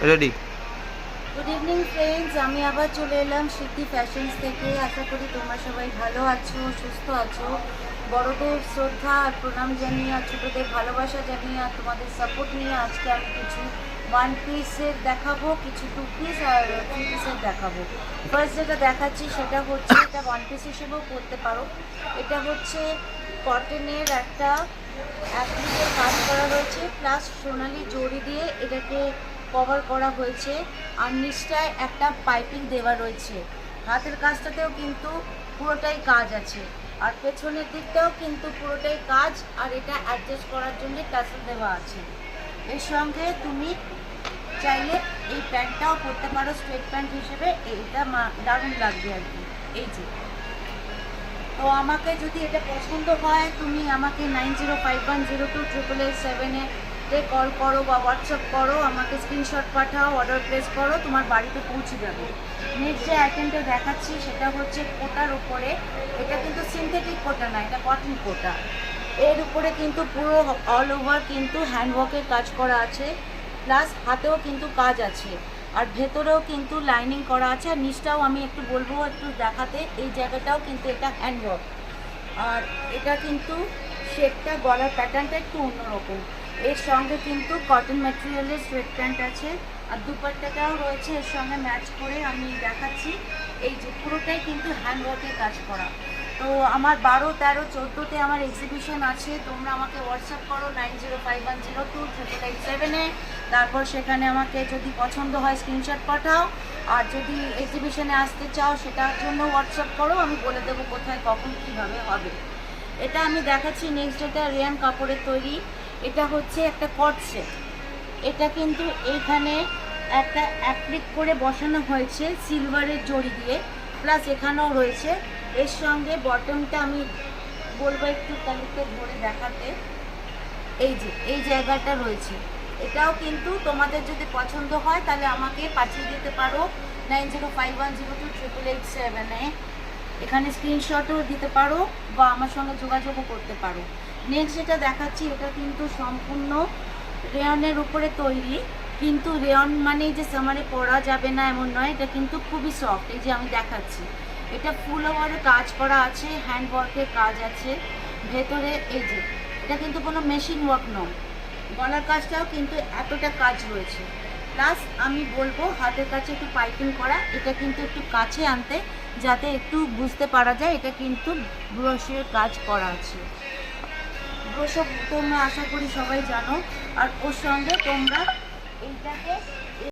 Ready. Good evening friends, আমি আবার চলে এলাম সিদ্ধি ফ্যাশনস থেকে। আশা করি তোমরা সবাই ভালো আছো, সুস্থ আছো। বড়দের শ্রদ্ধা আর প্রণাম জানিয়ে আর ছোটোদের ভালোবাসা জানিয়ে আর তোমাদের সাপোর্ট নিয়ে আজকে আমি কিছু ওয়ান পিসের দেখাবো, কিছু টু পিস আর থ্রি পিসের দেখাবো। ফার্স্ট যেটা দেখাচ্ছি সেটা হচ্ছে, এটা ওয়ান পিস হিসেবেও পরতে পারো। এটা হচ্ছে কটনের একটা অ্যাপ্লিকের কাজ করা হয়েছে, প্লাস সোনালি জড়ি দিয়ে এটাকে কভার করা হয়েছে। আর নিচটায় একটা পাইপিং দেওয়া রয়েছে। হাতের কাজটাতেও কিন্তু পুরোটাই কাজ আছে, আর পেছনের দিকটাও কিন্তু পুরোটাই কাজ। আর এটা অ্যাডজাস্ট করার জন্য টাসেল দেওয়া আছে। এর সঙ্গে তুমি চাইলে এই প্যান্টটাও পরতে পারো স্ট্রেট প্যান্ট হিসেবে, এইটা দারুণ লাগবে আর কি। এই যে, তো আমাকে যদি এটা পছন্দ হয় তুমি আমাকে 9051028887-এ কল করো বা হোয়াটসঅ্যাপ করো, আমাকে স্ক্রিনশট পাঠাও, অর্ডার প্লেস করো, তোমার বাড়িতে পৌঁছে যাবে। নেক্সট যে আইটেমটা দেখাচ্ছি সেটা হচ্ছে কোটার উপরে। এটা কিন্তু সিনথেটিক কোটা না, এটা কটন কোটা। এর উপরে কিন্তু পুরো অল ওভার কিন্তু হ্যান্ডওয়ার্কের কাজ করা আছে, প্লাস হাতেও কিন্তু কাজ আছে, আর ভেতরেও কিন্তু লাইনিং করা আছে। আর নিচটাও আমি একটু বলবো একটু দেখাতে, এই জায়গাটাও কিন্তু এটা হ্যান্ডওয়ার্ক। আর এটা কিন্তু শেপটা, গলার প্যাটার্নটা একটু অন্যরকম। এর সঙ্গে কিন্তু কটন ম্যাটেরিয়ালের সোয়েট প্যান্ট আছে, আর দুপাট্টাটাও রয়েছে এর সঙ্গে ম্যাচ করে আমি দেখাচ্ছি। এই যে পুরোটাই কিন্তু হ্যান্ডওয়ার্কের কাজ করা। তো আমার 12, 13, 14-তে আমার এক্সিবিশন আছে। তোমরা আমাকে হোয়াটসঅ্যাপ করো 9051028887-এ। তারপর সেখানে আমাকে যদি পছন্দ হয় স্ক্রিনশট পাঠাও, আর যদি এক্সিবিশনে আসতে চাও সেটার জন্য হোয়াটসঅ্যাপ করো, আমি বলে দেবো কোথায় কখন কীভাবে হবে। এটা আমি দেখাচ্ছি নেক্সট, যেটা রেয়ান কাপড়ের তৈরি। এটা হচ্ছে একটা কট সেট। এটা কিন্তু এইখানে একটা অ্যাপ্লিক করে বসানো হয়েছে সিলভারের জড়ি দিয়ে, প্লাস এখানেও রয়েছে। এর সঙ্গে বটমটা আমি বলবো একটু তালিকে ধরে দেখাতে। এই যে এই জায়গাটা রয়েছে, এটাও কিন্তু তোমাদের যদি পছন্দ হয় তাহলে আমাকে পাঠিয়ে দিতে পারো 9051028887-এ। এখানে স্ক্রিনশটও দিতে পারো বা আমার সঙ্গে যোগাযোগও করতে পারো। নেক্সট যেটা দেখাচ্ছি, এটা কিন্তু সম্পূর্ণ রেয়নের উপরে তৈরি। কিন্তু রেয়ন মানে যে সামারে পরা যাবে না এমন নয়, এটা কিন্তু খুবই সফট। এই যে আমি দেখাচ্ছি, এটা ফুল ওভারে কাজ করা আছে, হ্যান্ড ওয়ার্কের কাজ আছে ভেতরে। এই যে, এটা কিন্তু কোনো মেশিন ওয়ার্ক নয়। গলার কাজটাও কিন্তু এতটা কাজ রয়েছে, প্লাস আমি বলবো হাতের কাছে একটু পাইপিং করা। এটা কিন্তু একটু কাছে আনতে, যাতে একটু বুঝতে পারা যায় এটা কিন্তু ব্রোশের কাজ করা আছে। ব্রোশ তোমরা আশা করি সবাই জানো। আর ওর সঙ্গে তোমরা এইটাকে